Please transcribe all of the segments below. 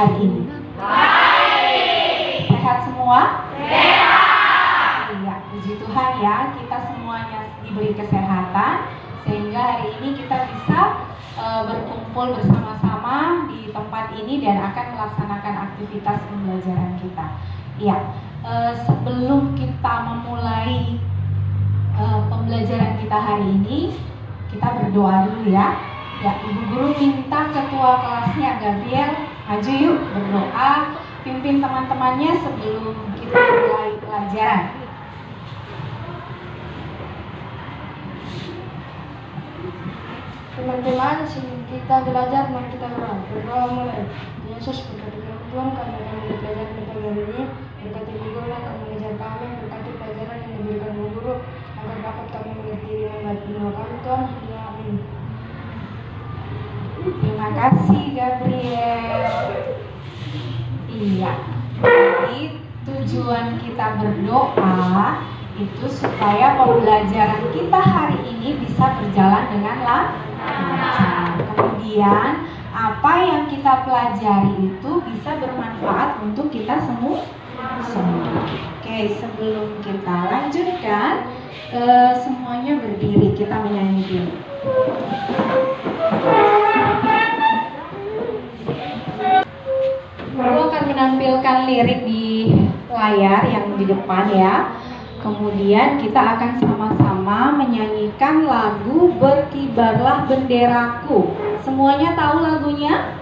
hari ini? Baik. Sehat semua? Sehat. Iya, puji Tuhan ya, kita semuanya diberi kesehatan sehingga hari ini kita bisa berkumpul bersama-sama di tempat ini dan akan melaksanakan aktivitas pembelajaran kita. Iya, sebelum kita memulai pembelajaran kita hari ini, kita berdoa dulu ya. Ya, Ibu Guru minta ketua kelasnya Gabriel maju yuk berdoa, pimpin teman-temannya sebelum kita mulai pelajaran. Teman-teman, sebelum kita belajar, mari kita berdoa mulai. Yesus, berkati Tuhan, kami akan belajar tentang hari ini. Berkati Ibu Guru yang akan mengajar kami, berkati pelajaran yang diberikan Ibu Guru, agar dapat kami mengerti dengan baik. Terima kasih Tuhan, amin. Terima kasih Gabriel. Iya, jadi tujuan kita berdoa itu supaya pembelajaran kita hari ini bisa berjalan dengan lancar. Kemudian apa yang kita pelajari itu bisa bermanfaat untuk kita semua. Oke, sebelum kita lanjutkan, semuanya berdiri, kita menyanyi dulu. Guru akan menampilkan lirik di layar yang di depan ya. Kemudian kita akan sama-sama menyanyikan lagu Berkibarlah Benderaku. Semuanya tahu lagunya?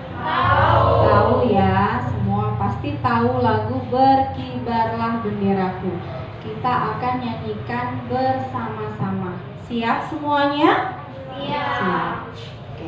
Tahu ya, semua pasti tahu lagu Berkibarlah Benderaku. Kita akan nyanyikan bersama-sama. Siap semuanya? Siap. Oke.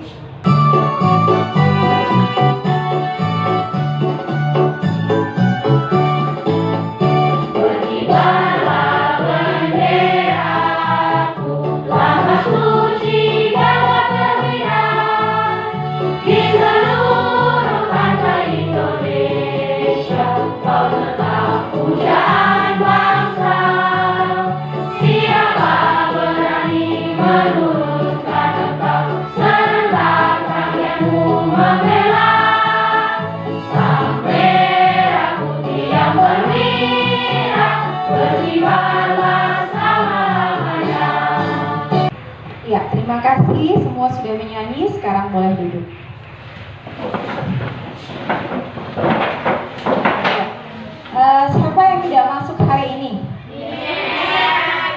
Ya, terima kasih semua sudah menyanyi. Sekarang boleh duduk. Siapa yang tidak masuk hari ini?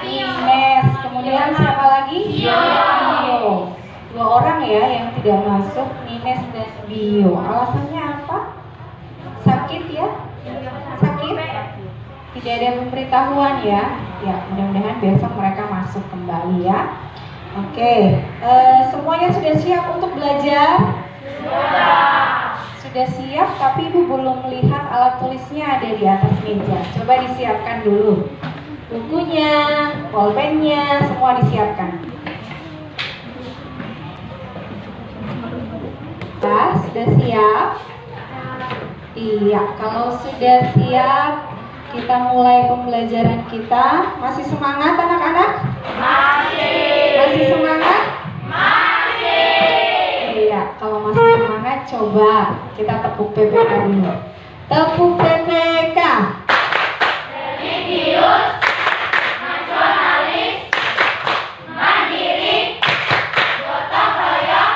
Ines. Kemudian siapa lagi? Bio. 2 orang ya yang tidak masuk, Ines dan Bio. Alasannya apa? Sakit ya? Sakit? Tidak ada pemberitahuan ya? Ya, mudah-mudahan besok mereka masuk kembali ya. Oke, semuanya sudah siap untuk belajar? Sudah siap, tapi Ibu belum melihat alat tulisnya ada di atas meja. Coba disiapkan dulu. Bukunya, pulpennya, semua disiapkan. Ya, sudah siap? Iya, kalau sudah siap, kita mulai pembelajaran kita. Masih semangat anak-anak? Masih semangat? Iya, kalau masih semangat coba kita tepuk PPK dulu. Tepuk PPK. Religius, nasionalis, mandiri, gotong royong,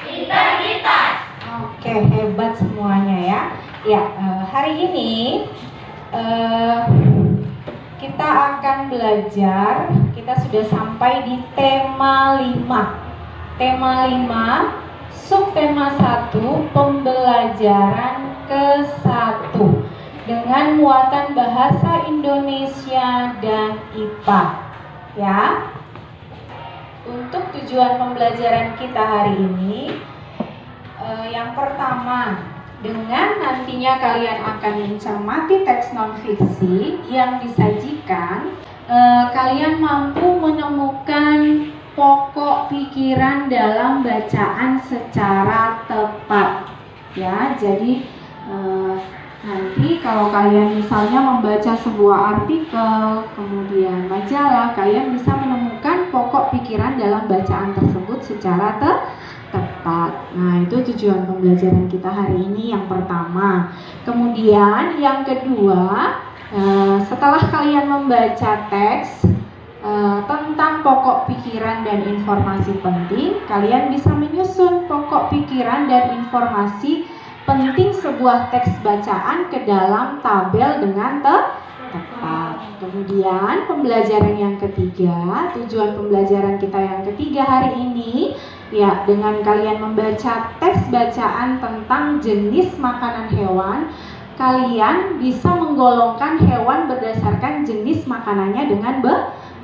integritas. Oke, hebat semuanya ya. Ya, hari ini kita akan belajar. Kita sudah sampai di tema 5. Tema 5, subtema 1, pembelajaran ke-1 dengan muatan bahasa Indonesia dan IPA. Ya. Untuk tujuan pembelajaran kita hari ini, yang pertama, dengan nantinya kalian akan mencermati teks non-fiksi yang disajikan, kalian mampu menemukan pokok pikiran dalam bacaan secara tepat. Ya, jadi nanti kalau kalian misalnya membaca sebuah artikel, kemudian majalah, kalian bisa menemukan pokok pikiran dalam bacaan tersebut secara tepat. tepat. Nah, itu tujuan pembelajaran kita hari ini yang pertama. Kemudian yang kedua, setelah kalian membaca teks tentang pokok pikiran dan informasi penting, kalian bisa menyusun pokok pikiran dan informasi penting sebuah teks bacaan ke dalam tabel dengan tepat. Kemudian pembelajaran yang ketiga, tujuan pembelajaran kita yang ketiga hari ini, ya, dengan kalian membaca teks bacaan tentang jenis makanan hewan, kalian bisa menggolongkan hewan berdasarkan jenis makanannya dengan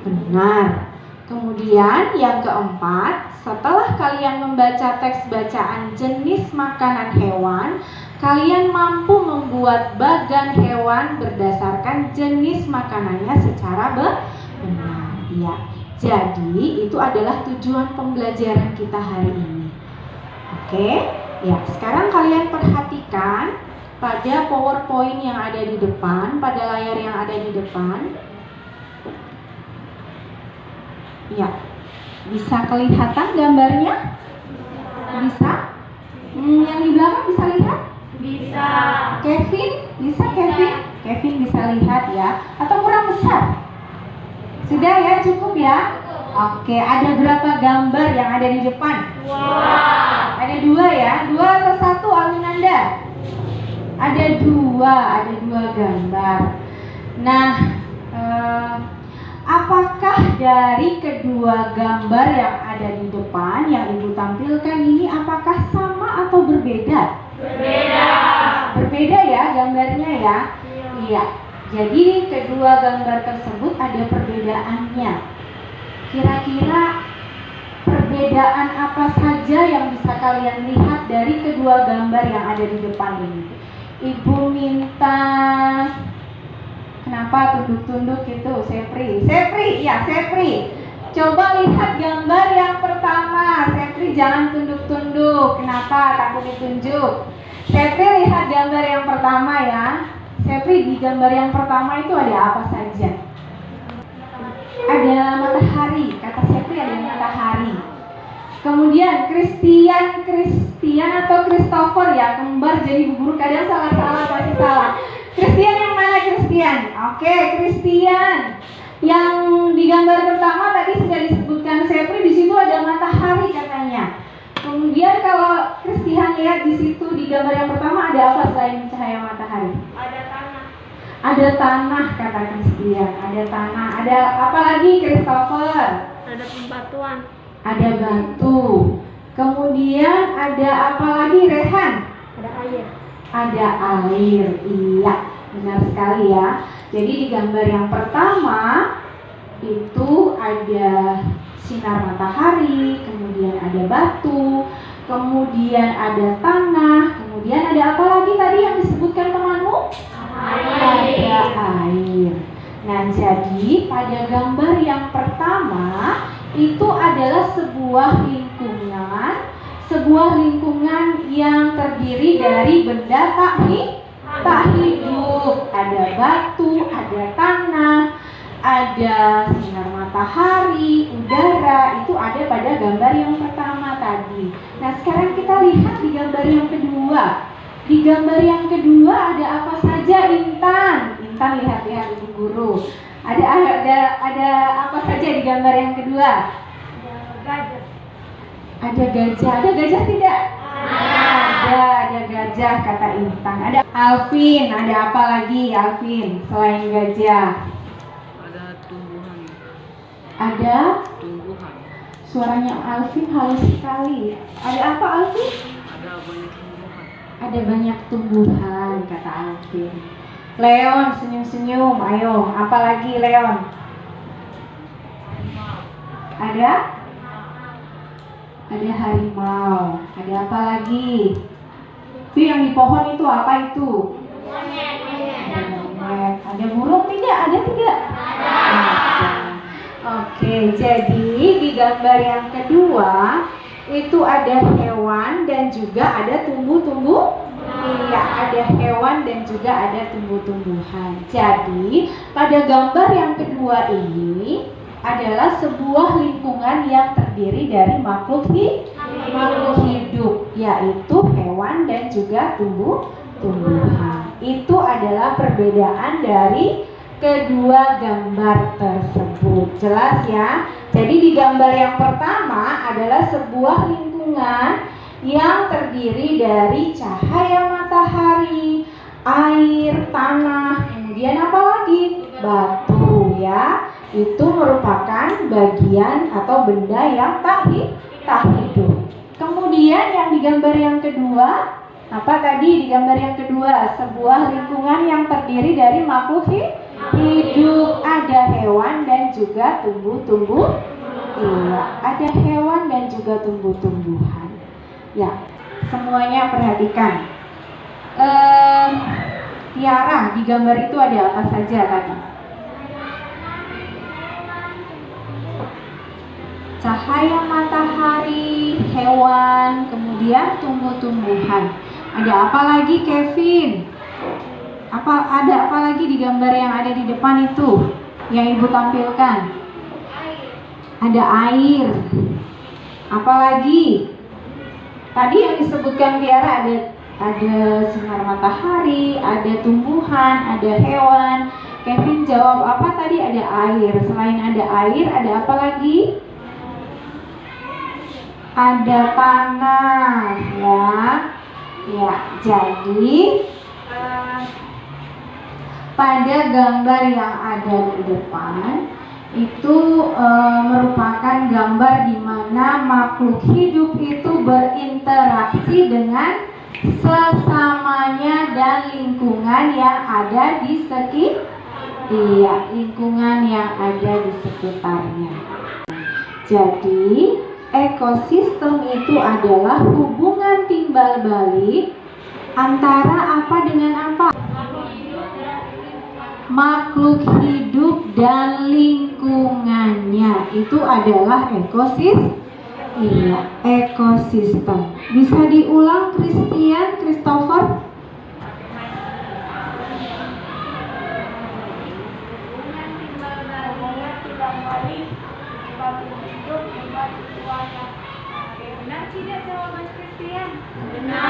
benar. Kemudian yang keempat, setelah kalian membaca teks bacaan jenis makanan hewan, kalian mampu membuat bagan hewan berdasarkan jenis makanannya secara benar. Ya. Jadi itu adalah tujuan pembelajaran kita hari ini. Oke, ya, sekarang kalian perhatikan pada PowerPoint yang ada di depan, pada layar yang ada di depan. Ya, bisa kelihatan gambarnya? Bisa? Yang di belakang bisa lihat? Bisa. Kevin, bisa Kevin? Kevin bisa lihat ya? Atau kurang besar? Sudah ya, cukup ya? Oke, ada berapa gambar yang ada di depan? Ada 2 ya? 2 atau 1, Alminanda? Ada 2 gambar. Nah, apakah dari kedua gambar yang ada di depan yang Ibu tampilkan ini apakah sama atau berbeda? Berbeda ya gambarnya ya? Iya. Jadi kedua gambar tersebut ada perbedaannya. Kira-kira perbedaan apa saja yang bisa kalian lihat dari kedua gambar yang ada di depan ini? Ibu minta, kenapa tunduk-tunduk itu? Sepri, ya Sepri. Coba lihat gambar yang pertama. Sepri jangan tunduk-tunduk. Kenapa? Takut ditunjuk. Sepri lihat gambar yang pertama ya. Sepri, di gambar yang pertama itu ada apa saja? Ada matahari. Kata Sepri ada matahari. Kemudian Christian atau Christopher ya, kembar jadi guru, kadang salah-salah pasti salah. Christian yang mana Christian? Oke, Christian. Yang di gambar pertama tadi sudah disebutkan Sepri, di situ ada matahari katanya. Kemudian kalau Christian lihat di situ di gambar yang pertama ada apa selain cahaya matahari? Ada tanah. Ada tanah kata Christian, ada tanah. Ada apa lagi Christopher? Ada pembatuan. Ada batu. Kemudian ada apa lagi Rehan? Ada air. Ada air. Iya, benar sekali ya. Jadi di gambar yang pertama itu ada sinar matahari, kemudian ada batu, kemudian ada tanah, kemudian ada apa lagi tadi yang disebutkan temanmu? Air. Ada air. Nah, jadi pada gambar yang pertama itu adalah sebuah lingkungan yang terdiri dari benda tak hidup. Ada batu, ada tanah, ada sinar matahari, udara, itu ada pada gambar yang pertama tadi. Nah, sekarang kita lihat di gambar yang kedua. Di gambar yang kedua ada apa saja, Intan? Intan lihat-lihat Ibu Guru. Ada apa saja di gambar yang kedua? Gajah. Ada gajah. Ada gajah tidak? Ada gajah kata Intan. Ada Alvin. Ada apa lagi Alvin selain gajah? Ada tumbuhan. Ada Tumbuhan. suaranya Alvin halus sekali. Ada apa Alvin? Ada banyak tumbuhan. Ada banyak tumbuhan kata Alvin. Leon senyum-senyum. Ayo, apa lagi Leon? Ada harimau. Ada apa lagi? Itu yang di pohon itu apa itu? Ada monyet. Ada burung tidak? Ada tidak? Ada. Oke, jadi di gambar yang kedua itu ada hewan dan juga ada tumbuh-tumbuh. Iya, ada hewan dan juga ada tumbuh-tumbuhan. Jadi pada gambar yang kedua ini adalah sebuah lingkungan yang terdiri dari makhluk hidup. hidup, yaitu hewan dan juga tumbuhan. Itu adalah perbedaan dari kedua gambar tersebut. Jelas ya? Jadi di gambar yang pertama adalah sebuah lingkungan yang terdiri dari cahaya matahari, air, tanah, kemudian apa lagi? Batu ya. Itu merupakan bagian atau benda yang tak hidup. Kemudian yang di gambar yang kedua, apa tadi di gambar yang kedua? Sebuah lingkungan yang terdiri dari makhluk hidup. Ada hewan dan juga tumbuh-tumbuh. Iya, ada hewan dan juga tumbuh-tumbuhan. Ya, semuanya perhatikan. Tiara, di gambar itu ada apa saja tadi? Cahaya matahari, hewan, kemudian tumbuh-tumbuhan. Ada apa lagi, Kevin? Ada apa lagi di gambar yang ada di depan itu yang Ibu tampilkan? Ada air. Apa lagi? Tadi yang disebutkan Tiara ada sinar matahari, ada tumbuhan, ada hewan. Kevin jawab apa tadi? Ada air. Selain ada air, ada apa lagi? Ada tanah, ya. Ya, jadi pada gambar yang ada di depan itu merupakan gambar di mana makhluk hidup itu berinteraksi dengan sesamanya dan lingkungan yang ada di lingkungan yang ada di sekitarnya. Jadi ekosistem itu adalah hubungan timbal balik antara apa dengan apa? Makhluk hidup dan lingkungannya. Itu adalah ekosistem. Bisa diulang Christopher? Benar tidak jawaban Christian? Benar.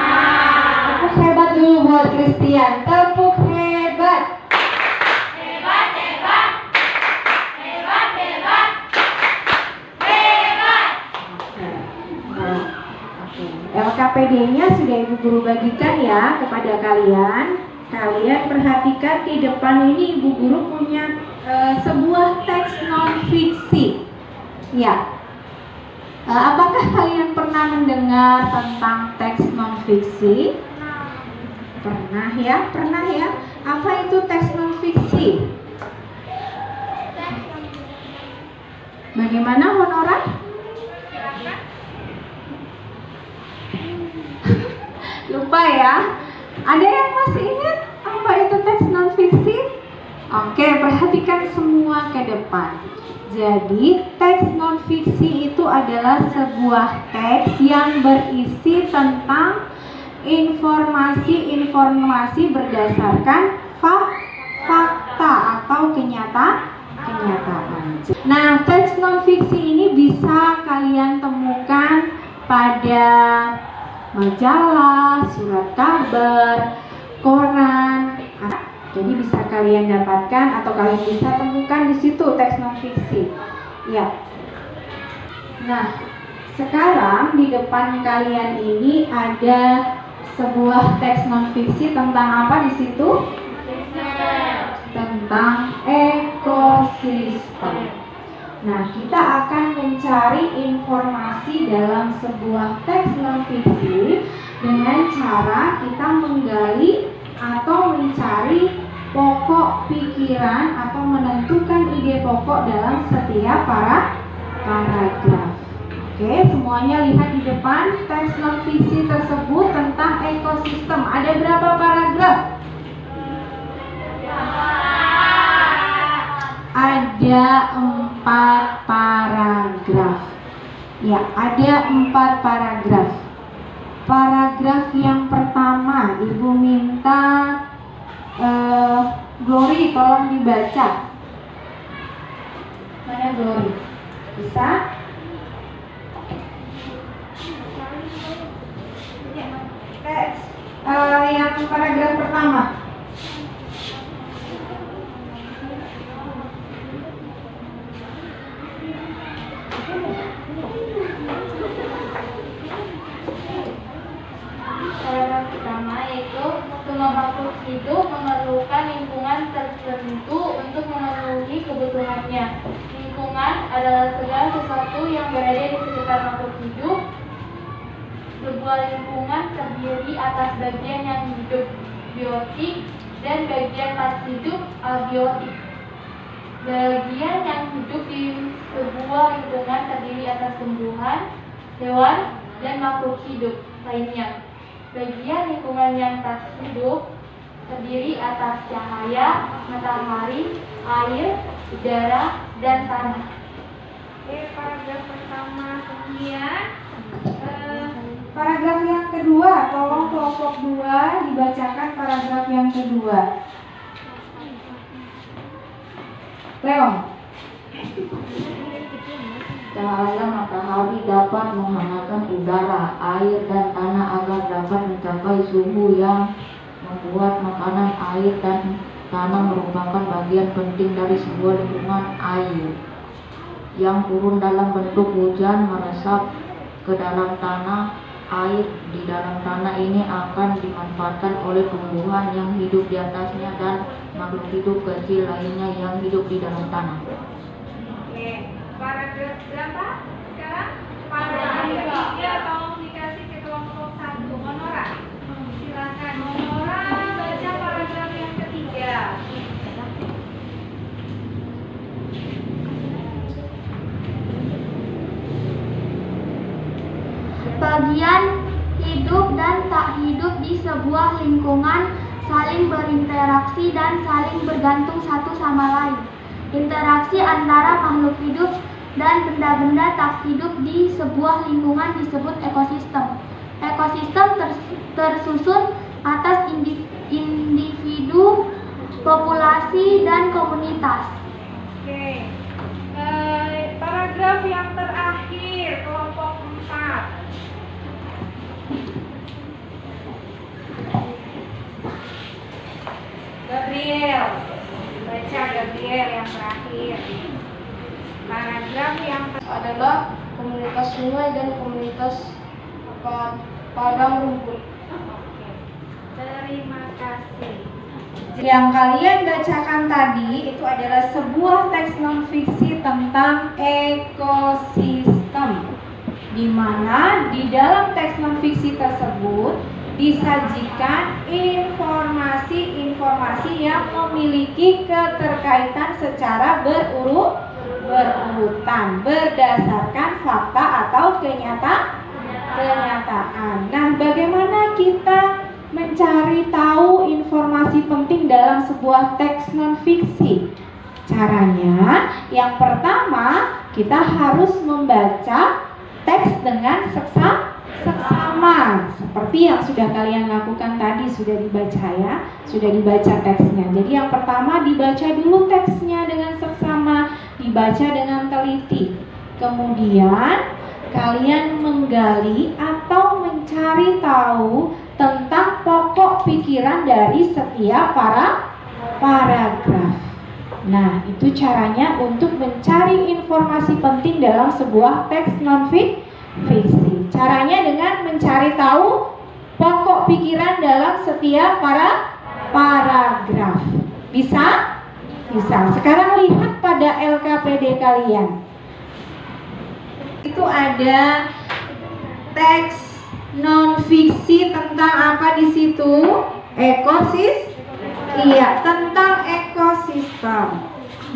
Tepuk hebat dulu buat Christian. Tepuk hebat. Hebat, hebat. Hebat, hebat. Hebat. Oke. LKPD-nya sudah Ibu Guru bagikan ya kepada kalian. Kalian perhatikan di depan ini Ibu Guru punya sebuah teks non-fiksi. Ya. Apakah kalian pernah mendengar tentang teks non-fiksi? Pernah ya? Apa itu teks non-fiksi? Bagaimana Honora? Lupa ya? Ada yang masih ingat apa itu teks non-fiksi? Oke, perhatikan semua ke depan. Jadi, teks non-fiksi itu adalah sebuah teks yang berisi tentang informasi-informasi berdasarkan fakta atau kenyataan. Nah, teks non-fiksi ini bisa kalian temukan pada majalah, surat kabar, koran. Jadi bisa kalian dapatkan atau kalian bisa temukan di situ teks non-fiksi. Ya. Nah, sekarang di depan kalian ini ada sebuah teks non-fiksi tentang apa di situ? Tentang ekosistem. Nah, kita akan mencari informasi dalam sebuah teks non-fiksi dengan cara kita menggali atau mencari pokok pikiran atau menentukan ide pokok dalam setiap paragraf. Oke, semuanya lihat di depan teks non-fiksi tersebut tentang ekosistem. Ada berapa paragraf? Ada 4 paragraf. Ya, ada 4 paragraf. Paragraf yang pertama, Ibu minta Glory tolong dibaca. Mana Glory? Bisa? teks yang paragraf pertama. Paragraf pertama yaitu semua makhluk hidup memerlukan lingkungan tertentu untuk memenuhi kebutuhannya. Lingkungan adalah segala sesuatu yang berada di sekitar makhluk hidup. Sebuah lingkungan terdiri atas bagian yang hidup biotik dan bagian tak hidup abiotik. Bagian yang hidup di sebuah lingkungan terdiri atas tumbuhan, hewan, dan makhluk hidup lainnya. Bagian lingkungan yang tak hidup terdiri atas cahaya, matahari, air, udara, dan tanah. Oke, paragraf pertama. Kemudian paragraf yang kedua, tolong kelompok 2 dibacakan paragraf yang kedua. Leon. Cahaya matahari dapat menghangatkan udara, air, dan tanah agar dapat mencapai suhu yang membuat makanan, air, dan tanah merupakan bagian penting dari sebuah lingkungan. Air yang turun dalam bentuk hujan meresap ke dalam tanah. Air di dalam tanah ini akan dimanfaatkan oleh tumbuhan yang hidup di atasnya dan makhluk hidup kecil lainnya yang hidup di dalam tanah. Oke, paragraf berapa sekarang? Paragraf 3, tolong dikasih ke kelompok 1. Monora, silakan Monora baca paragraf yang ketiga. Bagian hidup dan tak hidup di sebuah lingkungan saling berinteraksi dan saling bergantung satu sama lain. Interaksi antara makhluk hidup dan benda-benda tak hidup di sebuah lingkungan disebut ekosistem. Ekosistem tersusun atas individu, populasi, dan komunitas. Oke, paragraf yang terakhir, kelompok 4. Gabriel, baca Gabriel yang terakhir. Paragraf yang Adalah komunitas sungai dan komunitas padang rumput. Oke, terima kasih. Yang kalian bacakan tadi itu adalah sebuah teks non-fiksi tentang ekosistem, di mana di dalam teks non-fiksi tersebut disajikan informasi-informasi yang memiliki keterkaitan secara berurutan berdasarkan fakta atau kenyataan. Nah, bagaimana kita mencari tahu informasi penting dalam sebuah teks non-fiksi? Caranya, yang pertama kita harus membaca teks dengan seksama, seperti yang sudah kalian lakukan tadi, sudah dibaca ya, sudah dibaca teksnya. Jadi yang pertama dibaca dulu teksnya dengan seksama, dibaca dengan teliti. Kemudian kalian menggali atau mencari tahu tentang pokok pikiran dari setiap paragraf. Nah, itu caranya untuk mencari informasi penting dalam sebuah teks non-fiksi. Caranya dengan mencari tahu pokok pikiran dalam setiap paragraf. Bisa? Bisa. Sekarang lihat pada LKPD kalian. Itu ada teks non-fiksi tentang apa di situ? Ekosistem. Iya, tentang ekosistem.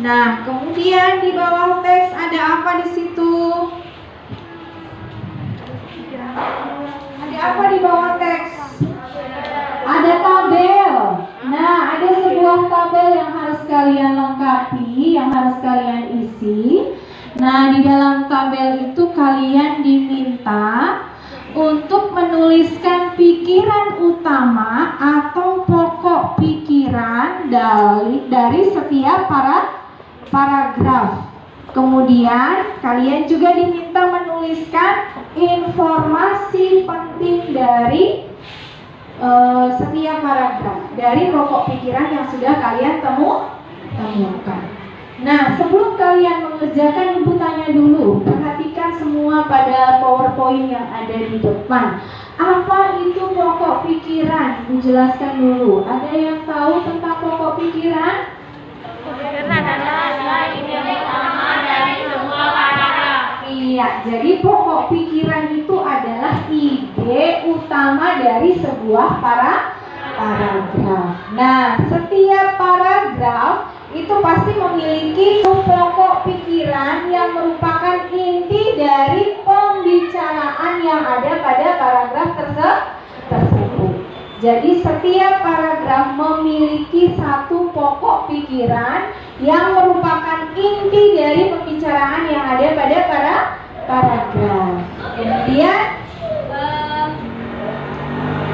Nah, kemudian di bawah teks ada apa di situ? Ada apa di bawah teks? Ada tabel. Nah, ada sebuah tabel yang harus kalian lengkapi, yang harus kalian isi. Nah, di dalam tabel itu kalian diminta untuk menuliskan pikiran utama atau pokok pikiran dari setiap paragraf. Kemudian kalian juga diminta menuliskan informasi penting dari setiap paragraf dari pokok pikiran yang sudah kalian temukan. Nah, sebelum kalian mengerjakan, Ibu tanya dulu, perhatikan semua pada PowerPoint yang ada di depan. Apa itu pokok pikiran? Ibu jelaskan dulu. Ada yang tahu tentang pokok pikiran? Iya, jadi pokok pikiran itu adalah ide utama dari sebuah paragraf. Nah, setiap paragraf itu pasti memiliki pokok pikiran yang merupakan inti dari pembicaraan yang ada pada paragraf tersebut. Jadi setiap paragraf memiliki satu pokok pikiran yang merupakan inti dari pembicaraan yang ada pada paragraf. Kemudian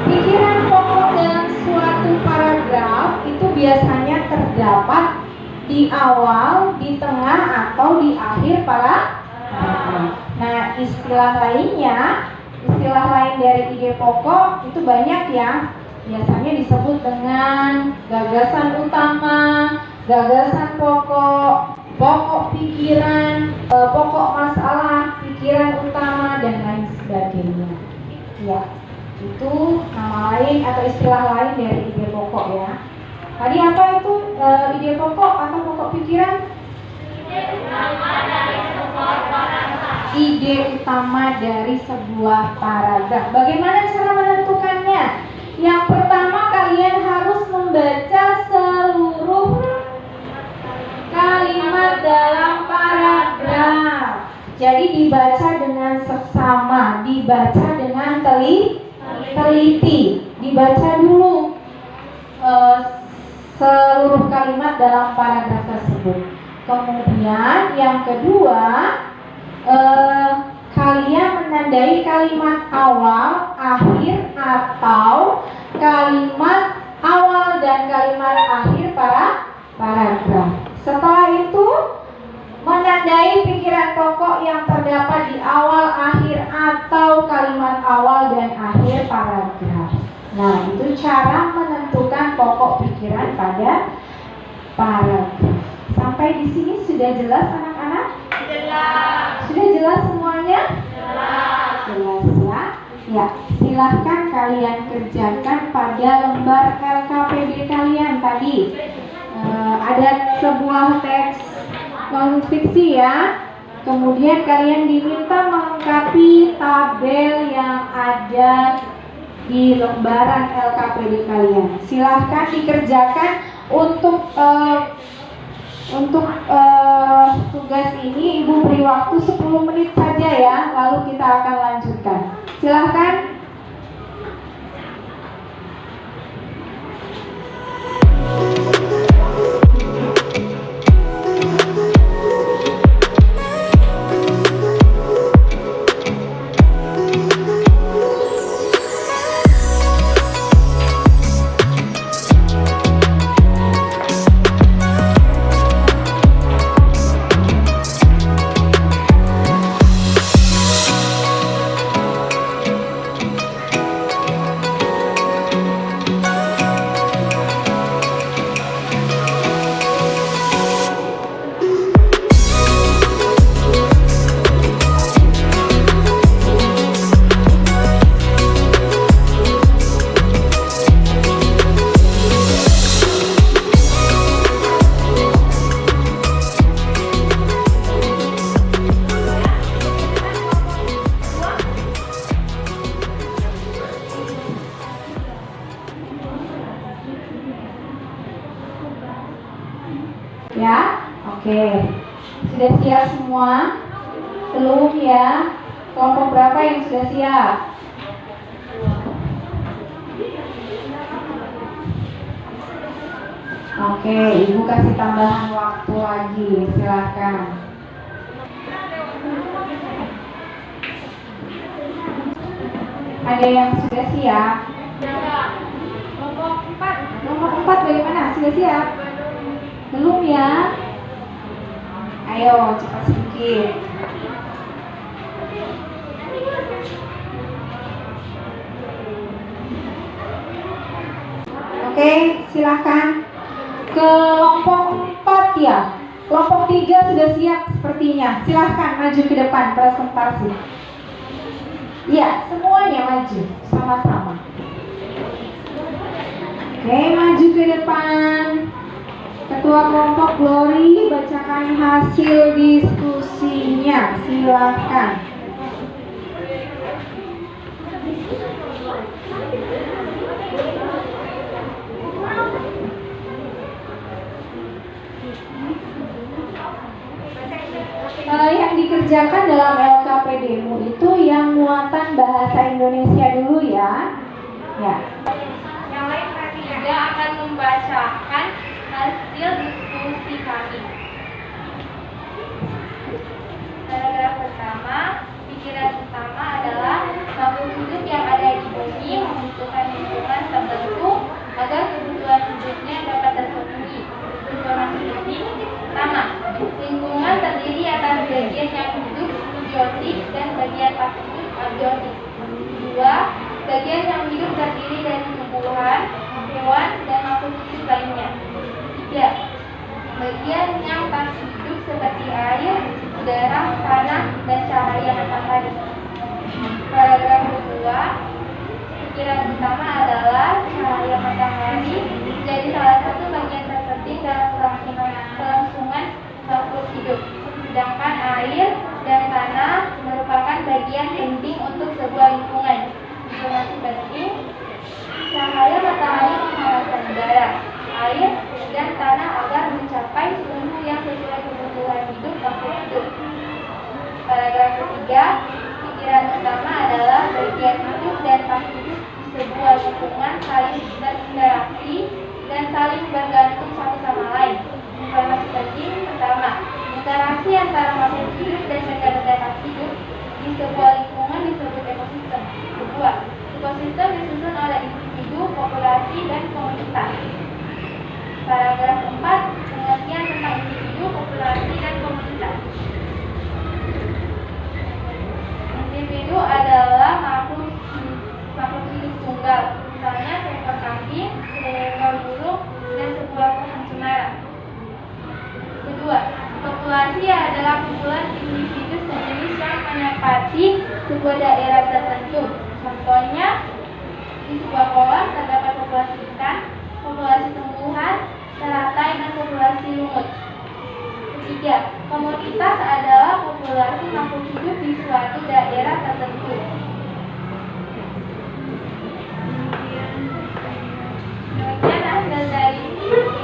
pikiran pokok dalam suatu paragraf itu biasanya terdapat di awal, di tengah, atau di akhir paragraf. Nah, istilah lain dari ide pokok itu banyak ya. Biasanya disebut dengan gagasan utama, gagasan pokok, pokok pikiran, pokok masalah, pikiran utama, dan lain sebagainya. Ya, itu nama lain atau istilah lain dari ide pokok ya. Tadi apa itu ide pokok atau pokok pikiran? Ide utama dari sebuah paragraf. Bagaimana cara menentukannya? Yang pertama, kalian harus membaca seluruh kalimat dalam paragraf. Jadi dibaca dengan seksama, dibaca dengan teliti, dibaca dulu seluruh kalimat dalam paragraf tersebut. Kemudian yang kedua, kalian menandai kalimat awal, akhir, atau kalimat awal dan kalimat akhir paragraf. Setelah itu, menandai pikiran pokok yang terdapat di awal, akhir, atau kalimat awal dan akhir paragraf. Nah, itu cara menentukan pokok pikiran pada paragraf. Sampai di sini sudah jelas anak-anak? Jelas. Sudah jelas semuanya? Jelas ya. Ya, silahkan kalian kerjakan pada lembar LKPD kalian tadi. Ada sebuah teks non fiksi ya. Kemudian kalian diminta melengkapi tabel yang ada di lembaran LKPD kalian. Silahkan dikerjakan untuk tugas ini Ibu beri waktu 10 menit saja ya, lalu kita akan lanjutkan. Silahkan. Ya, oke. Sudah siap semua? Belum ya? Kelompok berapa yang sudah siap? Oke, Ibu kasih tambahan waktu lagi, silakan. Ada yang sudah siap? Kelompok 4 bagaimana? Sudah siap? Belum ya? Ayo cepat sedikit. Oke, silakan. Kelompok 4 ya. Kelompok 3 sudah siap sepertinya. Silahkan maju ke depan presentasi. Ya, semuanya maju sama-sama. Oke, maju ke depan. Ketua kelompok Glory bacakan hasil diskusinya. Silahkan. Yang dikerjakan dalam LKPD-mu itu yang muatan bahasa Indonesia dulu ya. Ya. Yang lain tidak akan membacakan hasil diskusi kami. Paragraf pertama, pikiran utama adalah makhluk hidup yang ada di bumi membutuhkan lingkungan tertentu agar kebutuhan hidupnya dapat terpenuhi. Informasi penting pertama, lingkungan terdiri atas bagian yang hidup biotik dan bagian tak hidup abiotik. Dua, bagian yang hidup terdiri dari tumbuhan, hewan, dan makhluk hidup lainnya. Tiga, bagian yang tak hidup seperti air, udara, tanah, dan cahaya matahari. Paragraf kedua, pikiran utama adalah cahaya matahari menjadi salah satu bagian terpenting dalam kelangsungan makhluk hidup, sedangkan air dan tanah merupakan bagian penting untuk sebuah lingkungan. Informasi penting, cahaya matahari menghangatkan udara, air, dan tanah agar mencapai suhu yang sesuai kebutuhan hidup makhluk hidup. Paragraf ketiga, pikiran utama adalah bagian hidup dan tak hidup di sebuah lingkungan saling berinteraksi dan saling bergantung satu sama lain. Informasi penting pertama, interaksi antara makhluk hidup dan benda-benda tak hidup di sebuah lingkungan disebut ekosistem. Kedua, ekosistem disusun oleh individu, populasi, dan komunitas. Paragraf 4, pengertian tentang individu, populasi, dan komunitas. Individu adalah makhluk hidup tunggal, misalnya seekor kambing, seekor burung, dan sebuah pohon cemara. Kedua, populasi adalah kumpulan individu sejenis yang menempati sebuah daerah tertentu. Contohnya, di sebuah kolam terdapat populasi ikan, populasi tumbuhan, teratai, dan populasi lumut. Ketiga, komunitas adalah populasi makhluk hidup di suatu daerah tertentu. Demikian hasil dari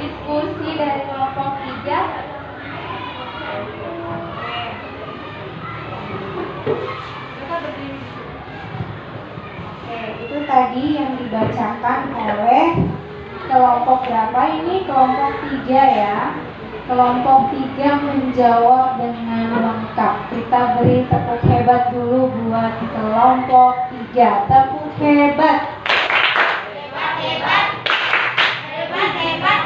diskusi dari kelompok 3. Oke, itu tadi yang dibacakan oleh kelompok berapa ini? Kelompok 3 ya. Kelompok 3 menjawab dengan lengkap. Kita beri tepuk hebat dulu buat kelompok 3. Tepuk hebat. Hebat, hebat. Hebat, hebat.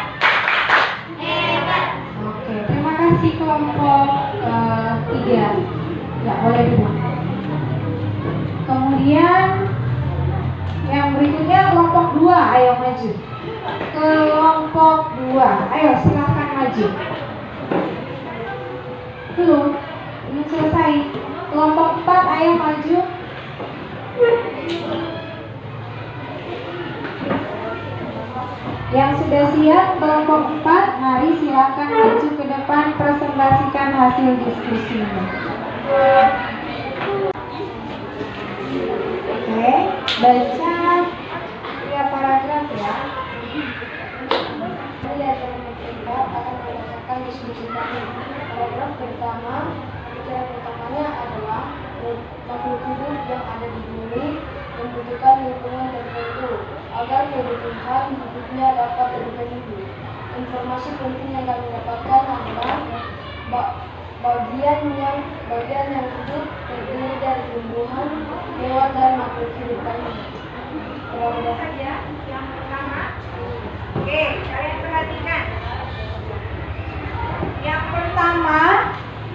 Hebat. Oke, terima kasih kelompok 3. Ya, boleh dulu. Kemudian yang berikutnya kelompok 2. Ayo maju. Kelompok 2. Ayo silakan maju. Belum selesai. Kelompok 4, ayo maju. Yang sudah siap kelompok 4, mari silakan maju ke depan presentasikan hasil diskusinya. Oke, baca ya paragraf ya. Saya akan membacakan diskusi kami. Paragraf pertama, pikiran utamanya adalah makhluk hidup yang ada di bumi membutuhkan lingkungan tertentu agar kebutuhan hidupnya dapat terpenuhi. Informasi penting yang kami dapatkan adalah bagian yang hidup terdiri dari tumbuhan, hewan, dan makhluk hidup lainnya. Saja yang pertama. Oke, kalian perhatikan. Yang pertama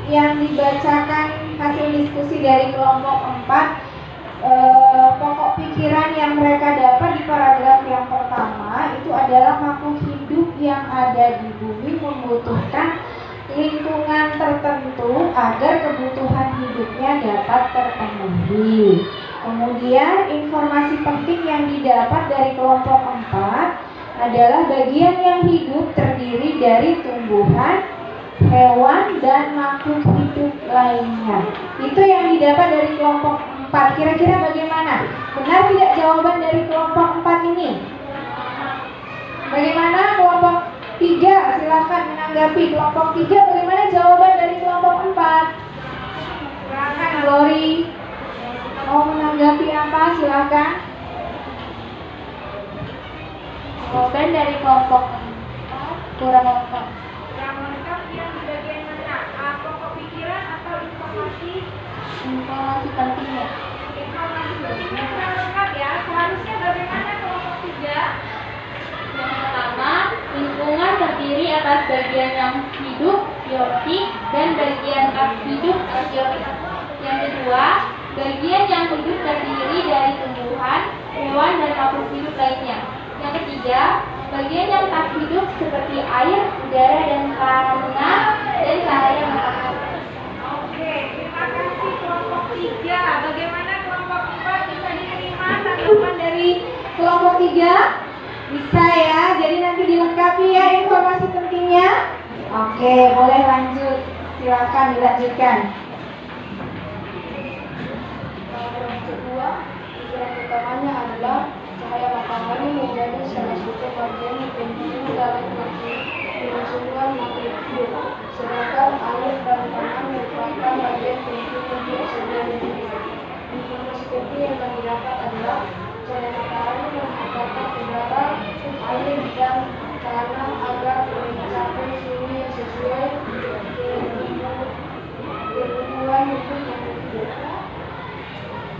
yang dibacakan hasil diskusi dari kelompok 4, pokok pikiran yang mereka dapat di paragraf yang yang pertama itu adalah makhluk hidup yang ada di bumi membutuhkan lingkungan tertentu agar kebutuhan hidupnya dapat terpenuhi. Kemudian informasi penting yang didapat dari kelompok 4 adalah bagian yang hidup terdiri dari tumbuhan, hewan, dan makhluk hidup lainnya. Itu yang didapat dari kelompok 4. Kira-kira bagaimana? Benar tidak jawaban dari kelompok 4 ini? Bagaimana kelompok 3? Silahkan menanggapi. Kelompok 3 bagaimana jawaban dari kelompok 4? Silahkan Lori. Mau menanggapi apa? Silahkan. Jawaban dari kelompok 4 kurang lengkap. Yang lengkap yang di bagian mana? Pokok pikiran atau informasi? Informasi pentingnya. Informasi pentingnya kurang lengkap ya. Seharusnya bagaimana kelompok 3? Yang pertama, lingkungan terdiri atas bagian yang hidup, biotik, dan bagian tak hidup, abiotik. Yang kedua, bagian yang hidup terdiri dari tumbuhan, hewan, dan makhluk hidup lainnya. Yang ketiga, bagian yang tak hidup seperti air, udara, dan tanah, dan cahaya matahari. Oke, terima kasih kelompok 3. Bagaimana kelompok 4 bisa diterima tanggapan dari kelompok 3? Bisa ya, jadi nanti dilengkapi ya informasi pentingnya. Oke, boleh lanjut. Silakan dilanjutkan. Yang kedua, tujuan utamanya adalah cahaya matahari menjadi salah satu bagian penting dalam kelangsungan makhluk hidup, sedangkan air dan tanah merupakan bagian penting untuk sebuah hidup. Informasi penting yang kami dapat adalah cahaya matahari memanfaatkan udara, air, dan tanah agar mencapai suhu yang sesuai kebutuhan hidup makhluk hidup.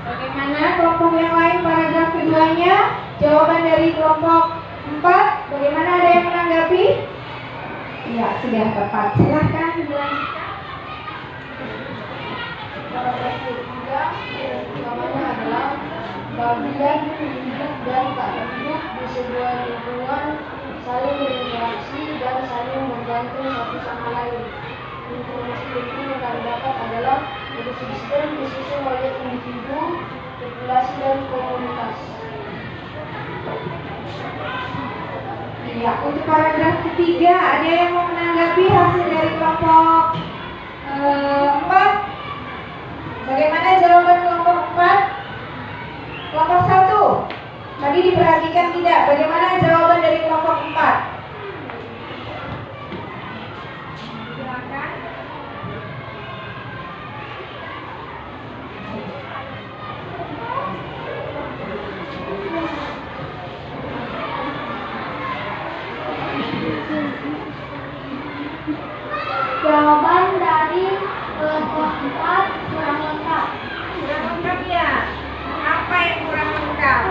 Bagaimana kelompok yang lain paragraf keduanya? Jawaban dari kelompok 4, bagaimana, ada yang menanggapi? Ya, sudah tepat. Silahkan dilanjutkan. Paragraf ketiga yang utamanya adalah bagian hidup dan tak hidup di sebuah lingkungan saling berinteraksi dan saling bergantung satu sama lain. Informasi penting yang kami dapat adalah ekosistem disusun oleh individu, populasi, dan komunitas. Ya, untuk paragraf ketiga, ada yang mau menanggapi hasil dari kelompok 4? Bagaimana jawaban kelompok 4? Kelompok 1, tadi diperhatikan tidak? Bagaimana jawaban dari kelompok 4? Silakan. Jawaban dari kelompok 4 kurang lengkap. Kurang lengkap ya? Apa yang kurang lengkap?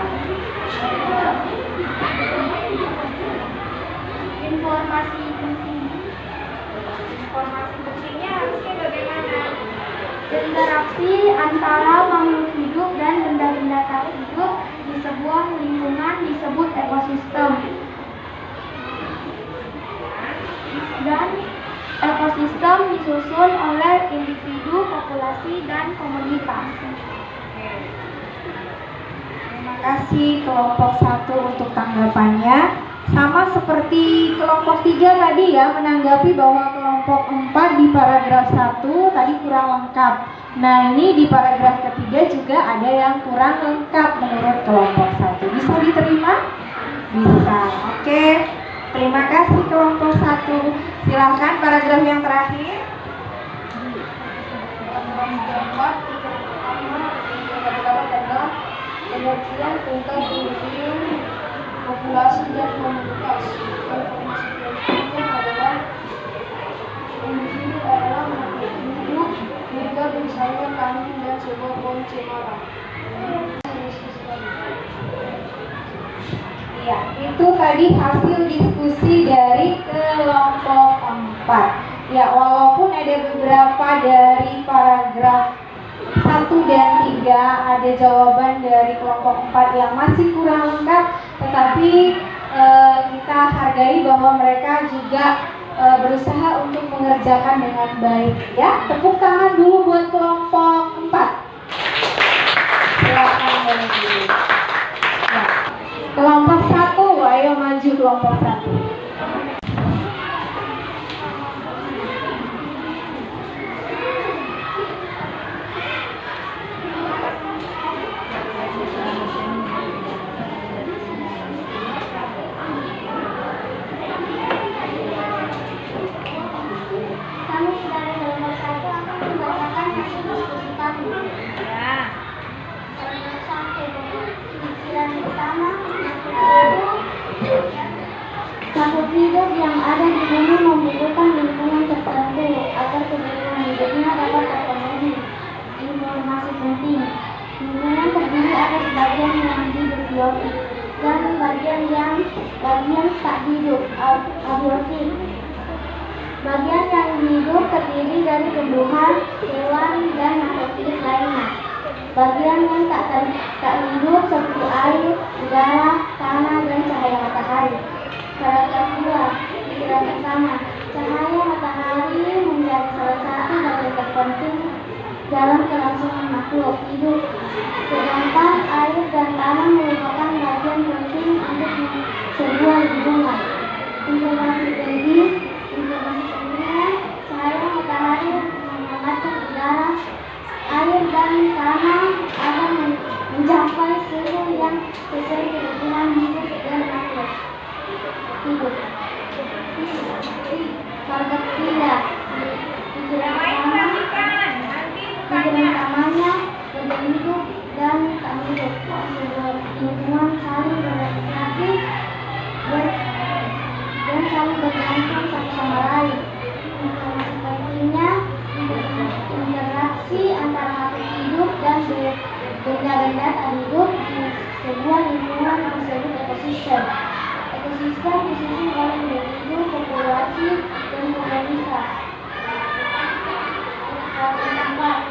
Informasi penting. Informasi pentingnya harusnya bagaimana? Interaksi antara makhluk hidup dan benda-benda tak hidup di sebuah lingkungan disebut ekosistem. Dan ekosistem disusun oleh individu, populasi, dan komunitas. Terima kasih kelompok 1 untuk tanggapannya. Sama seperti kelompok 3 tadi ya, menanggapi bahwa kelompok 4 di paragraf 1 tadi kurang lengkap. Nah, ini di paragraf ketiga juga ada yang kurang lengkap menurut kelompok 1. Bisa diterima? Bisa. Oke. Terima kasih kelompok 1. Silahkan paragraf yang terakhir. Paragraf pertama yang dapat adalah pengertian tentang individu, populasi, dan komunitas. Informasi pentingnya adalah individu adalah makhluk hidup, juga misalnya kambing dan sebuah pohon cemara. Ya, itu tadi hasil diskusi dari kelompok 4. Ya, walaupun ada beberapa dari paragraf 1 dan 3 ada jawaban dari kelompok 4 yang masih kurang lengkap, tetapi kita hargai bahwa mereka juga berusaha untuk mengerjakan dengan baik ya. Tepuk tangan dulu buat kelompok 4. Silakan berdiri. Ya. Kelompok 1, ayo maju kelompok 1. Makhluk hidup yang ada di bumi membutuhkan lingkungan tertentu agar kebutuhan hidupnya dapat terpenuhi. Informasi penting: lingkungan terdiri atas bagian yang hidup biotik dan bagian tak hidup abiotik. Bagian yang hidup terdiri dari tumbuhan, hewan, dan makhluk hidup lainnya. Bagian yang tak hidup seperti air, udara, tanah, dan cahaya matahari. Paragraf 2, pikiran pertama. Cahaya matahari menjadi salah satu bagian terpenting dalam kelangsungan makhluk hidup. Sedangkan air dan tanah merupakan bagian penting untuk sebuah lingkungan. Informasi pentingnya, cahaya matahari menghangatkan udara, air dan tanah akan mencapai suhu yang sesuai kebutuhan hidup dan makhluk hidup. Paragraf 3. Pikiran utamanya bagian hidup dan tak hidup. Lingkungan saling berinteraksi dan saling bergantung satu sama lain. Informasi pentingnya, interaksi antara makhluk hidup dan benda-benda tak hidup di sebuah lingkungan disebut ekosistem. Ekosistem disusun oleh individu, populasi, dan komunitas.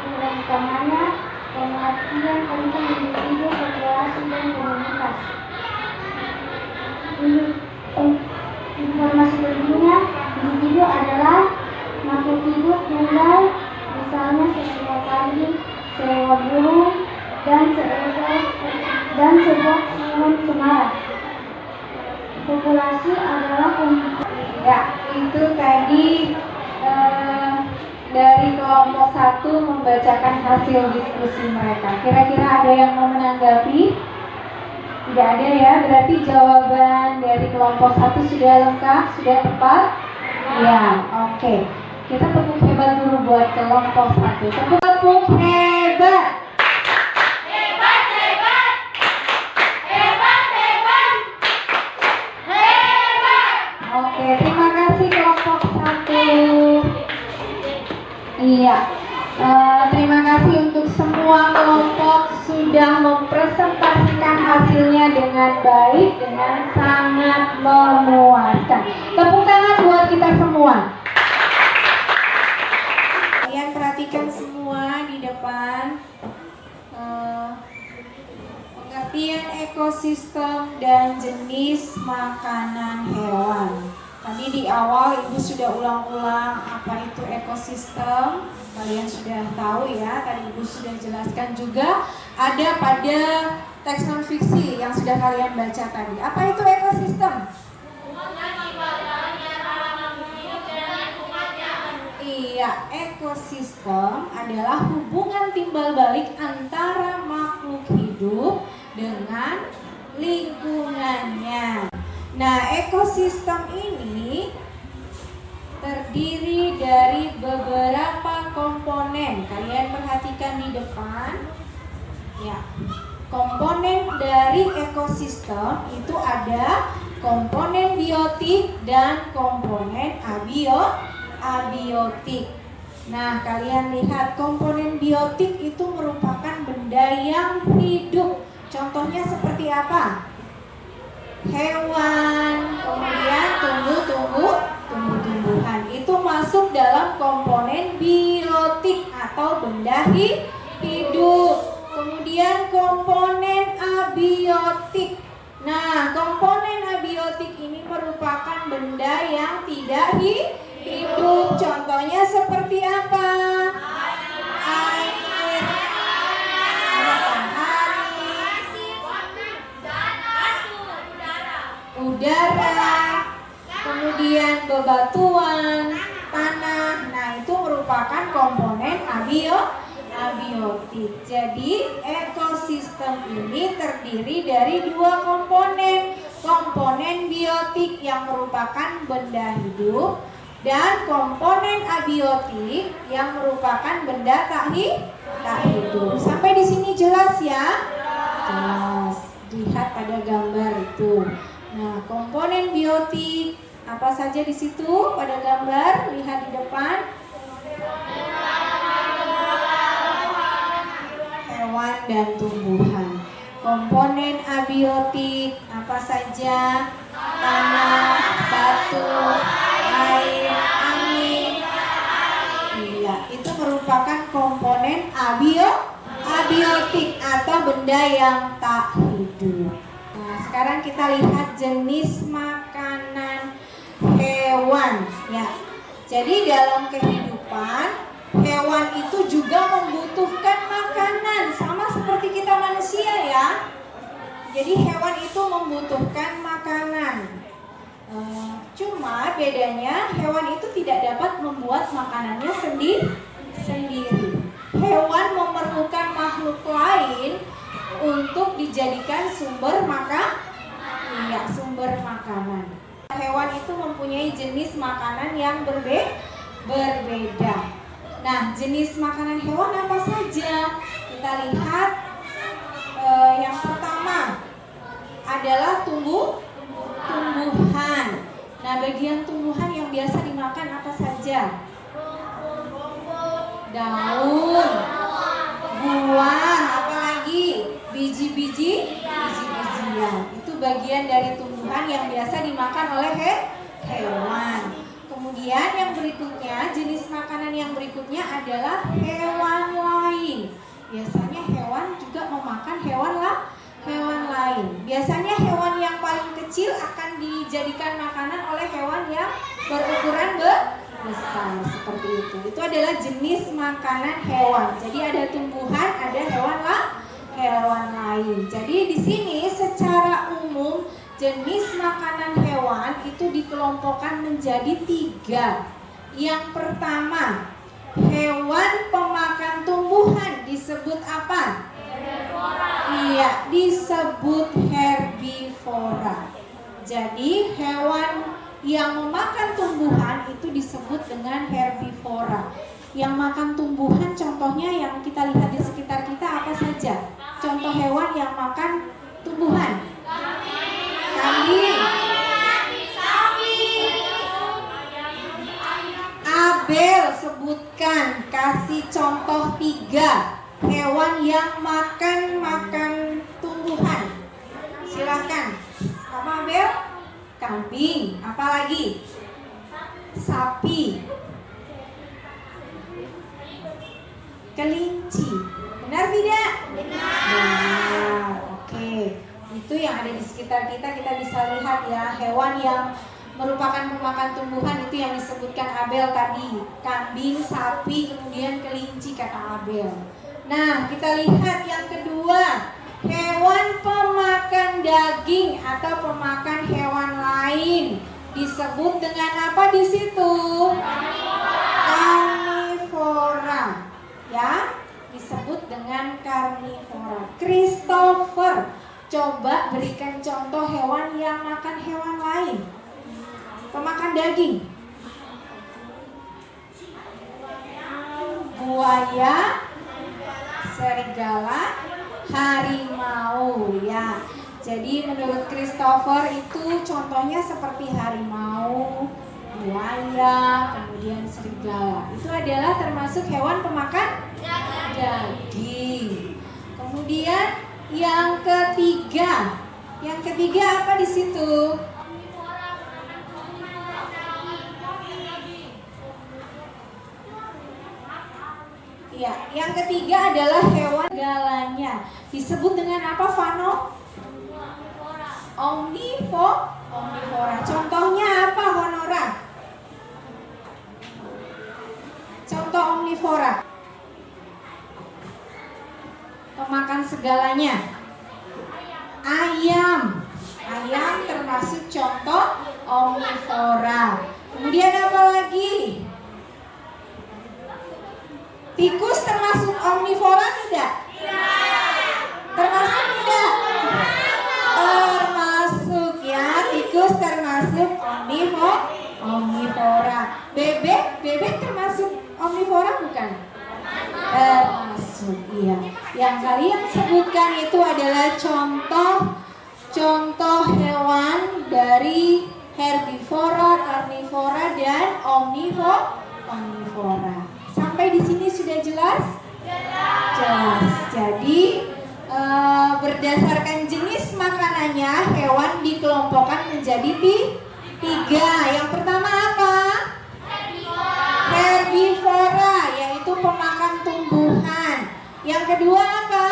Pikiran utamanya, pengertian tentang individu, populasi, dan komunitas. Informasi pentingnya, individu adalah makhluk hidup tunggal, misalnya seekor kambing, seekor burung, dan sebuah pohon cemara. Populasi adalah Ya, itu tadi dari kelompok 1 membacakan hasil diskusi mereka. Kira-kira ada yang mau menanggapi? Tidak ada ya, berarti jawaban dari kelompok 1 sudah lengkap, sudah tepat? Ya, oke. Kita tepuk hebat dulu buat kelompok 1. Tepuk hebat! Oke, terima kasih kelompok 1. Iya, terima kasih untuk semua kelompok sudah mempresentasikan hasilnya dengan baik, dengan sangat memuaskan. Tepuk tangan buat kita semua. Kalian perhatikan semua di depan. Pengertian ekosistem dan jenis makanan hewan. Tadi di awal Ibu sudah ulang-ulang apa itu ekosistem. Kalian sudah tahu ya, tadi Ibu sudah jelaskan juga. Ada pada teks non fiksi yang sudah kalian baca tadi. Apa itu ekosistem? Iya, ekosistem adalah hubungan timbal balik antara makhluk hidup dengan lingkungannya. Nah, ekosistem ini terdiri dari beberapa komponen. Kalian perhatikan di depan. Ya. Komponen dari ekosistem itu ada komponen biotik dan komponen abiotik. Nah, kalian lihat komponen biotik itu merupakan benda yang hidup. Contohnya seperti apa? Hewan, kemudian tumbuh-tumbuhan. Itu masuk dalam komponen biotik atau benda hidup. Kemudian komponen abiotik. Nah, komponen abiotik ini merupakan benda yang tidak hidup. Contohnya seperti apa? Air, matahari, udara, kemudian bebatuan, tanah. Nah, itu merupakan komponen abiotik. Jadi ekosistem ini terdiri dari dua komponen. Komponen biotik yang merupakan benda hidup dan komponen abiotik yang merupakan benda tak hidup. Sampai di sini jelas ya? Jelas. Lihat pada gambar itu. Nah, komponen biotik apa saja di situ pada gambar? Lihat di depan. Hewan dan tumbuhan. Komponen abiotik apa saja? Tanah, batu, air, angin. Iya, itu merupakan komponen abiotik atau benda yang tak hidup. Nah, sekarang kita lihat jenis makanan hewan ya. Jadi dalam kehidupan hewan itu juga membutuhkan makanan sama seperti kita manusia ya. Jadi hewan itu membutuhkan makanan. Cuma bedanya hewan itu tidak dapat membuat makanannya sendiri. Hewan memerlukan makhluk lain untuk dijadikan sumber makanan. Hewan itu mempunyai jenis makanan yang berbeda. Nah, jenis makanan hewan apa saja? Kita lihat yang pertama adalah tumbuhan. Nah, bagian tumbuhan yang biasa dimakan apa saja? Daun, buah, apalagi biji-bijian. Itu bagian dari tumbuhan yang biasa dimakan oleh hewan. Kemudian yang berikutnya, jenis makanan yang berikutnya adalah hewan lain. Biasanya hewan juga memakan hewan lain. Biasanya hewan yang paling kecil akan dijadikan makanan oleh hewan yang berukuran besar seperti itu. Itu adalah jenis makanan hewan. Jadi ada tumbuhan, ada hewan lain. Jadi di sini secara umum jenis makanan hewan itu dikelompokkan menjadi 3. Yang pertama, hewan pemakan tumbuhan disebut apa? Iya, disebut herbivora. Jadi hewan yang memakan tumbuhan itu disebut dengan herbivora. Yang makan tumbuhan contohnya yang kita lihat di sekitar kita apa saja? Contoh hewan yang makan tumbuhan. Kambing. Abel, sebutkan, kasih contoh 3 hewan yang makan tumbuhan. Silahkan. Apa Abel? Kambing. Apalagi? Sapi. Kelinci. Benar tidak? Benar. Oke. Itu yang ada di sekitar kita bisa lihat ya. Hewan yang merupakan pemakan tumbuhan itu yang disebutkan Abel tadi. Kambing, sapi, kemudian kelinci kata Abel. Nah, kita lihat yang kedua, hewan pemakan daging atau pemakan hewan lain disebut dengan apa di situ? Karnivora. Ya, disebut dengan karnivora. Christopher, coba berikan contoh hewan yang makan hewan lain. Pemakan daging. Buaya, serigala, harimau ya. Jadi menurut Christopher itu contohnya seperti harimau, buaya, kemudian serigala. Itu adalah termasuk hewan pemakan daging. Kemudian yang ketiga apa di situ? Ya, yang ketiga adalah hewan galanya. Disebut dengan apa, Vano? omnivora. Contohnya apa, Honora? Contoh omnivora. Pemakan segalanya. Ayam. Ayam termasuk contoh omnivora. Kemudian apa lagi? Tikus termasuk omnivora tidak? Termasuk tidak? Termasuk ya, tikus termasuk omnivora. Bebek termasuk omnivora bukan? Termasuk, iya. Yang kalian sebutkan itu adalah contoh hewan dari herbivora, karnivora, dan omnivora. Sampai di sini sudah jelas? Jelas. Jadi berdasarkan jenis makanannya, hewan dikelompokkan menjadi tiga. Yang pertama apa? Herbivora, yaitu pemakan tumbuhan. Yang kedua apa?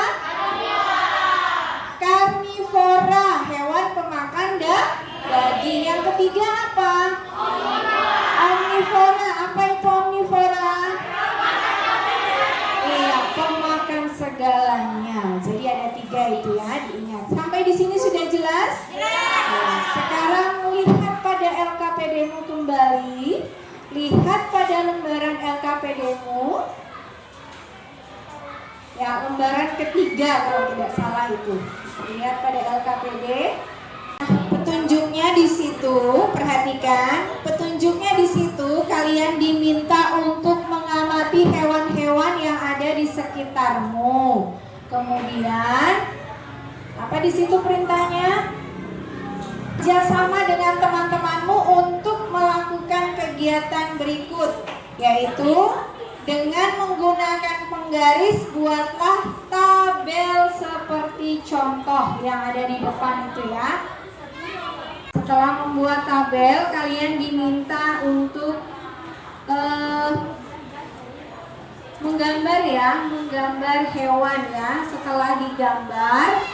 Karnivora, hewan pemakan daging. Yang ketiga apa? Omnivora. Apa itu omnivora? Iya, pemakan segalanya. Jadi ada tiga itu ya, diingat. Sampai di sini sudah jelas? Jelas. Sekarang lihat pada LKPD-mu kembali. Lihat pada lembaran LKPD-mu. Ya, lembaran ketiga kalau tidak salah itu. Lihat pada LKPD. Petunjuknya di situ, perhatikan. Petunjuknya di situ, kalian diminta untuk mengamati hewan-hewan yang ada di sekitarmu. Kemudian, apa di situ perintahnya? Kerjasama dengan teman-temanmu untuk melakukan kegiatan berikut, yaitu dengan menggunakan penggaris buatlah tabel seperti contoh yang ada di depan itu ya. Setelah membuat tabel, kalian diminta untuk menggambar hewan ya. Setelah digambar,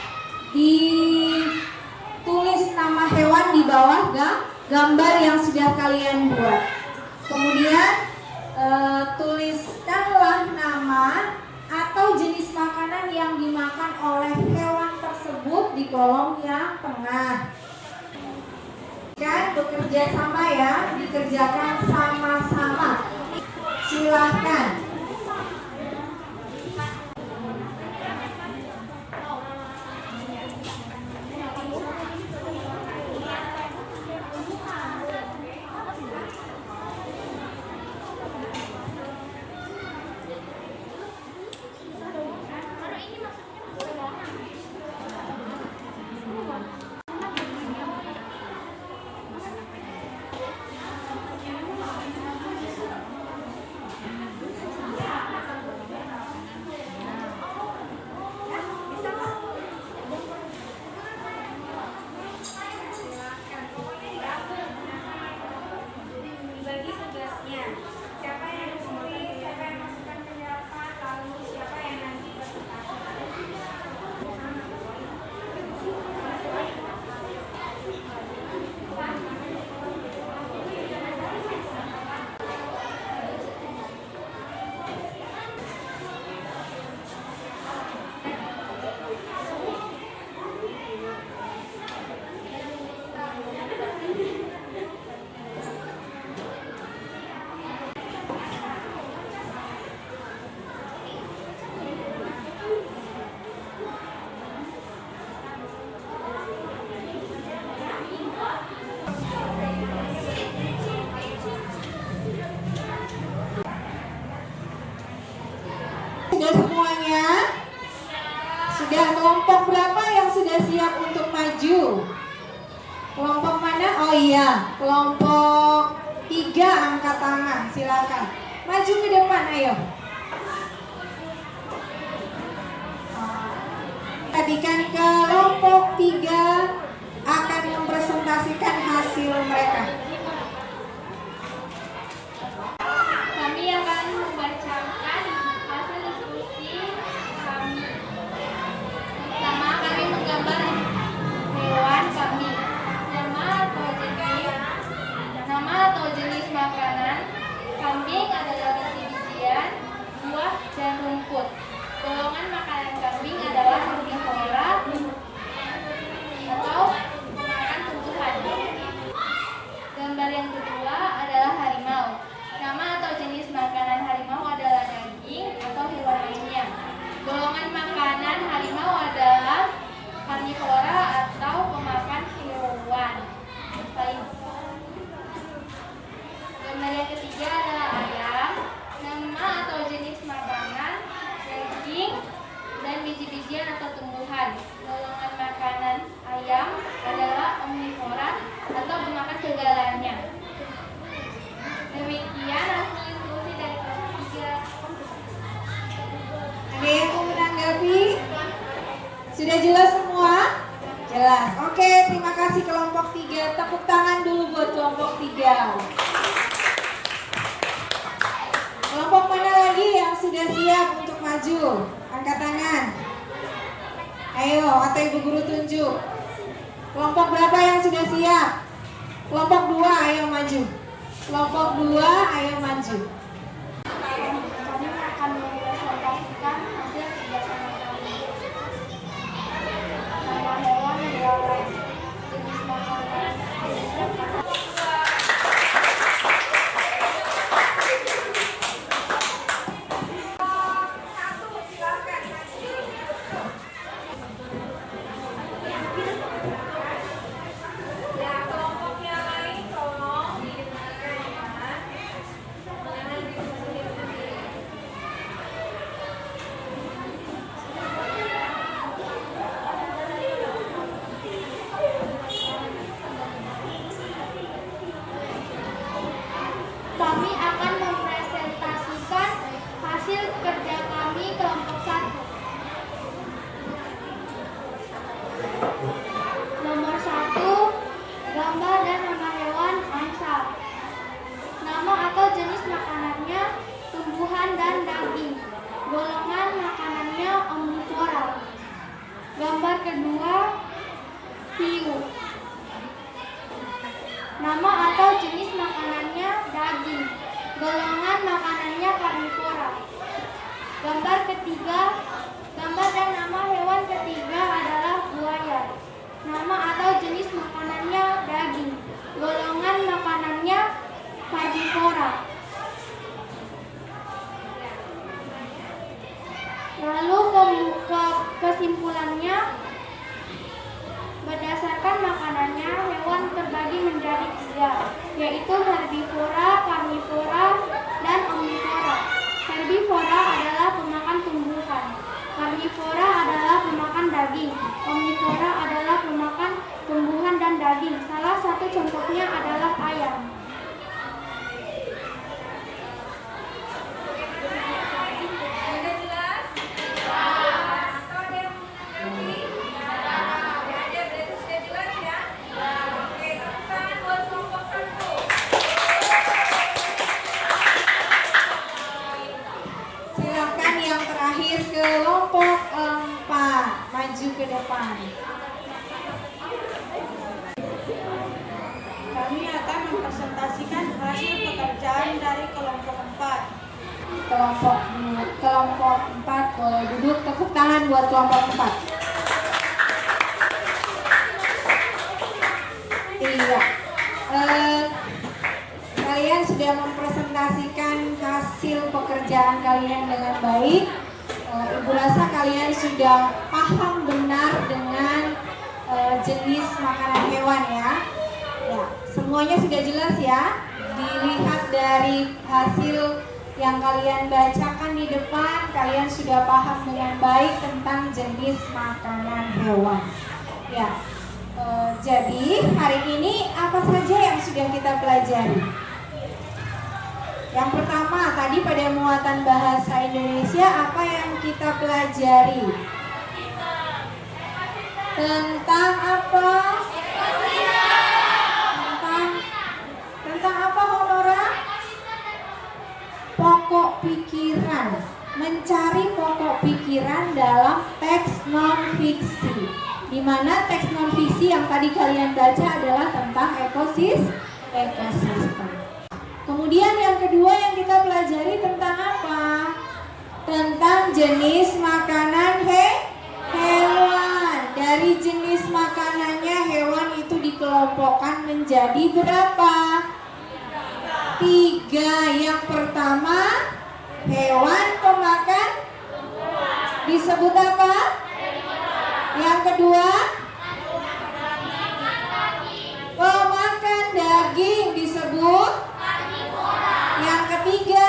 ditulis nama hewan di bawah gambar yang sudah kalian buat. Kemudian tuliskanlah nama atau jenis makanan yang dimakan oleh hewan tersebut di kolom yang tengah. Kan bekerja sama ya, dikerjakan sama-sama. Silakan. Sudah semuanya? Sudah. Kelompok berapa yang sudah siap untuk maju? Kelompok mana? Oh iya, kelompok 3 angkat tangan, silakan. Maju ke depan, ayo. Tadikan kelompok 3 akan mempresentasikan hasil mereka. Kami akan membacakan hasil diskusi kami. Pertama, kami menggambar hewan kami. dan rumput. Golongan makanan kambing adalah herbivora atau pemakan tumbuhan. Gambar yang kedua adalah harimau. Nama atau jenis makanan harimau adalah daging atau hewan lainnya. Golongan makanan harimau adalah karnivora atau pemakan hewan. Gambar yang ketiga adalah ayam. Nama atau jenis makanan daging dan biji-bijian atau tumbuhan. Golongan makanan ayam adalah omnivora atau pemakan segalanya. Demikian hasil diskusi dari kelompok 3. Ada yang mau menanggapi? Sudah jelas semua? Jelas. Oke, terima kasih kelompok 3. Tepuk tangan dulu buat kelompok 3. Kelompok mana lagi yang sudah siap untuk maju? Angkat tangan. Ayo, atau ibu guru tunjuk. Kelompok berapa yang sudah siap? Kelompok 2, ayo maju. Kelompok 2, ayo maju. Kami akan mempresentasikan hasil kerjasama kami. Nama hewan adalah jenis makanan. Kami akan mempresentasikan hasil kerja kami kelompok 1. Nomor 1, gambar dan nama hewan angsa. Nama atau jenis makanannya tumbuhan dan daging. Golongan makanannya omnivora. Gambar kedua, hiu. Nama atau jenis makanannya daging. Golongan makanannya karnivora. Gambar ketiga, gambar dan nama hewan ketiga adalah buaya. Nama atau jenis makanannya daging. Golongan makanannya karnivora. Lalu kesimpulannya, berdasarkan makanannya, hewan terbagi menjadi 3, yaitu herbivora, karnivora, dan omnivora. Herbivora adalah pemakan tumbuhan. Karnivora adalah pemakan daging. Omnivora adalah pemakan tumbuhan dan daging. Salah satu contohnya adalah ayam. Silakan yang terakhir kelompok 4 maju ke depan. Kami akan mempresentasikan hasil pekerjaan dari kelompok 4. Kelompok 4 boleh duduk. Tepuk tangan buat kelompok 4. Iya. Kalian sudah mempresentasikan hasil pekerjaan kalian dengan baik. Ibu rasa kalian sudah paham benar dengan jenis makanan hewan ya. Ya, semuanya sudah jelas ya. Dilihat dari hasil yang kalian bacakan di depan, kalian sudah paham dengan baik tentang jenis makanan hewan. Ya. Jadi hari ini apa saja yang sudah kita pelajari? Yang pertama, tadi pada muatan bahasa Indonesia apa yang kita pelajari? Tentang apa? Tentang apa, Honora? Pokok pikiran. Mencari pokok pikiran dalam teks non-fiksi. Di mana teks non-fiksi yang tadi kalian baca adalah tentang ekosistem. Kemudian yang kedua yang kita pelajari tentang apa? Tentang jenis makanan hewan. Dari jenis makanannya hewan itu dikelompokkan menjadi berapa? 3. Yang pertama hewan pemakan disebut apa? Yang kedua pemakan daging disebut. Yang ketiga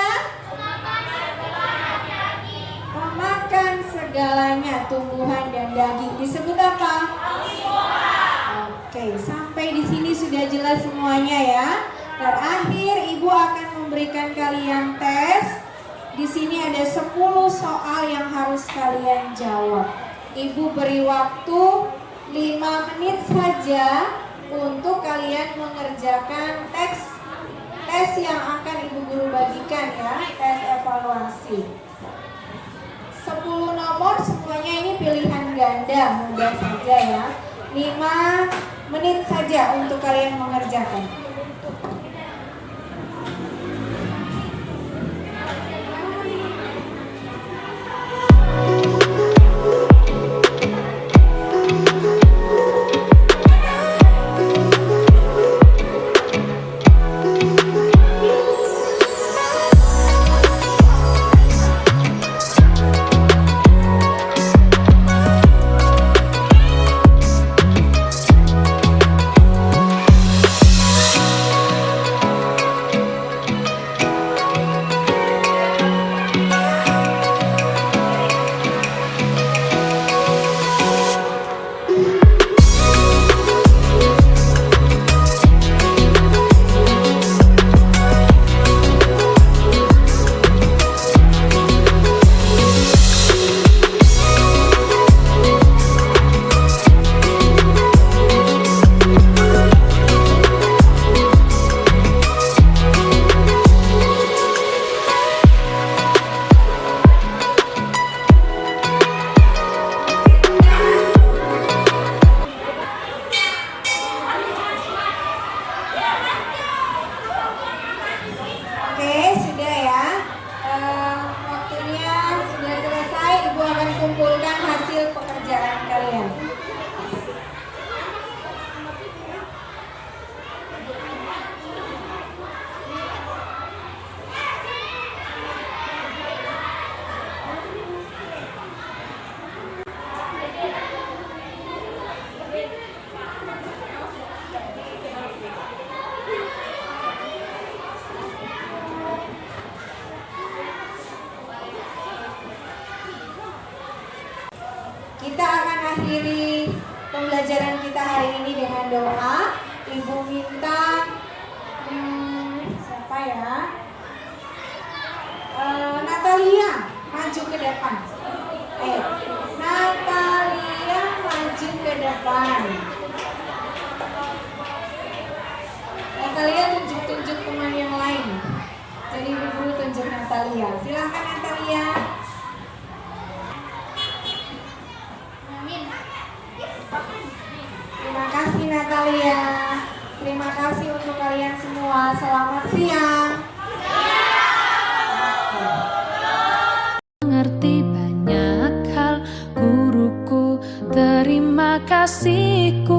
pemakan segalanya tumbuhan dan daging disebut apa? Oke, sampai di sini sudah jelas semuanya ya. Terakhir Ibu akan memberikan kalian tes. Di sini ada 10 soal yang harus kalian jawab. Ibu beri waktu 5 menit saja untuk kalian mengerjakan tes yang akan Ibu Guru bagikan ya, tes evaluasi. 10 nomor semuanya ini pilihan ganda, mudah saja ya. 5 menit saja untuk kalian mengerjakan. Kumpulkan hasil pekerjaan kalian. Kita akan akhiri pembelajaran kita hari ini dengan doa. Ibu minta siapa ya? Natalia maju ke depan. Natalia maju ke depan. Natalia tunjuk-tunjuk teman yang lain. Jadi Ibu Guru tunjuk Natalia. Silakan Natalia. Terima kasih Natalia. Terima kasih untuk kalian semua. Selamat siang. Mengerti banyak hal guruku, terima kasihku